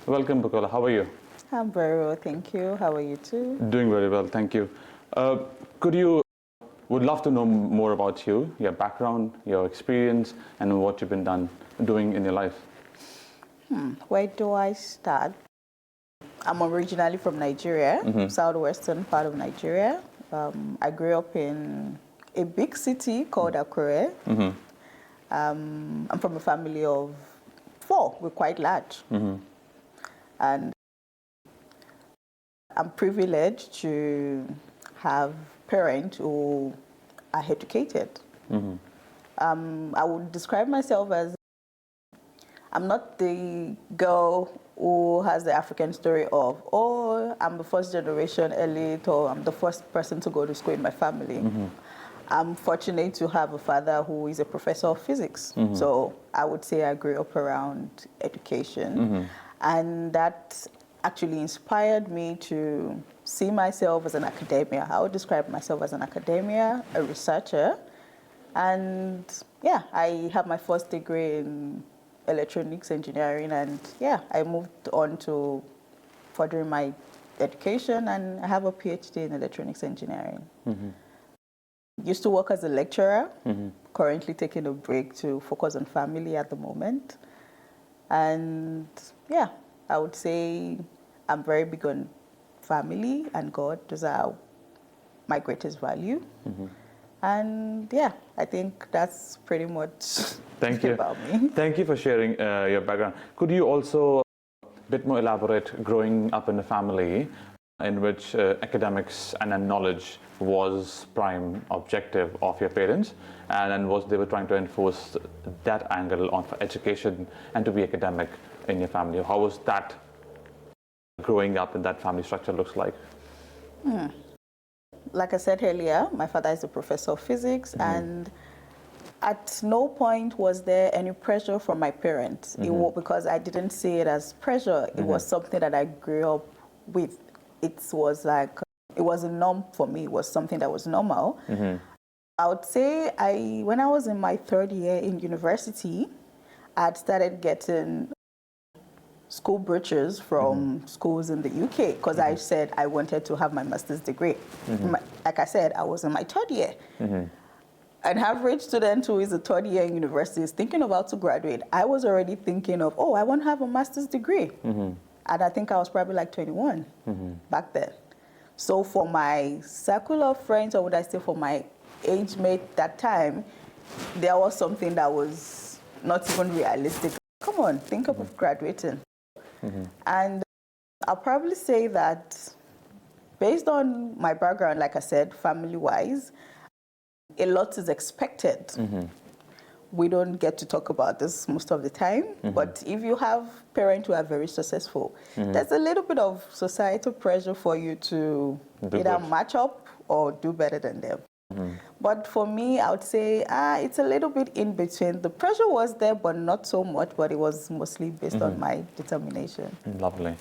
Welcome, Bukola. How are you? I'm very well, thank you. How are you too? Doing very well, thank you. Could you, would love to know more about you, your background, your experience, and what you've been doing in your life. Where do I start? I'm originally from Nigeria, southwestern part of Nigeria. I grew up in a big city called Akure. I'm from a family of 4. We're quite large. And I'm privileged to have parents who are educated. I would describe myself as I'm not the girl who has the African story of, oh, I'm the first generation elite, or I'm the first person to go to school in my family. I'm fortunate to have a father who is a professor of physics. So I would say I grew up around education. And that actually inspired me to see myself as an academia. I would describe myself as an academia, a researcher. And yeah, I have my first degree in electronics engineering, and yeah, I moved on to furthering my education, and I have a PhD in electronics engineering. Used to work as a lecturer, currently taking a break to focus on family at the moment. And yeah, I would say I'm very big on family and God. Those are my greatest value. And yeah, I think that's pretty much about me. Thank you for sharing your background. Could you also a bit more elaborate growing up in a family in which academics and knowledge was prime objective of your parents, and then they were trying to enforce that angle on education and to be academic in your family? How was that growing up in that family structure looks like? Like I said earlier, my father is a professor of physics, and at no point was there any pressure from my parents. Because I didn't see it as pressure. It was something that I grew up with. It was like, it was a norm for me. It was something that was normal. I would say when I was in my 3rd year in university, I'd started getting school brochures from schools in the UK because I said I wanted to have my master's degree. Like I said, I was in my 3rd year. An average student who is a 3rd year in university is thinking about to graduate. I was already thinking of, oh, I want to have a master's degree. And I think I was probably like 21 back then. So for my circle of friends, or would I say for my age mate that time, there was something that was not even realistic. Come on, think of graduating. And I'll probably say that based on my background, like I said, family-wise, a lot is expected. We don't get to talk about this most of the time, but if you have parents who are very successful, there's a little bit of societal pressure for you to either match up or do better than them. But for me, I would say it's a little bit in between. The pressure was there, but not so much, but it was mostly based on my determination. Lovely.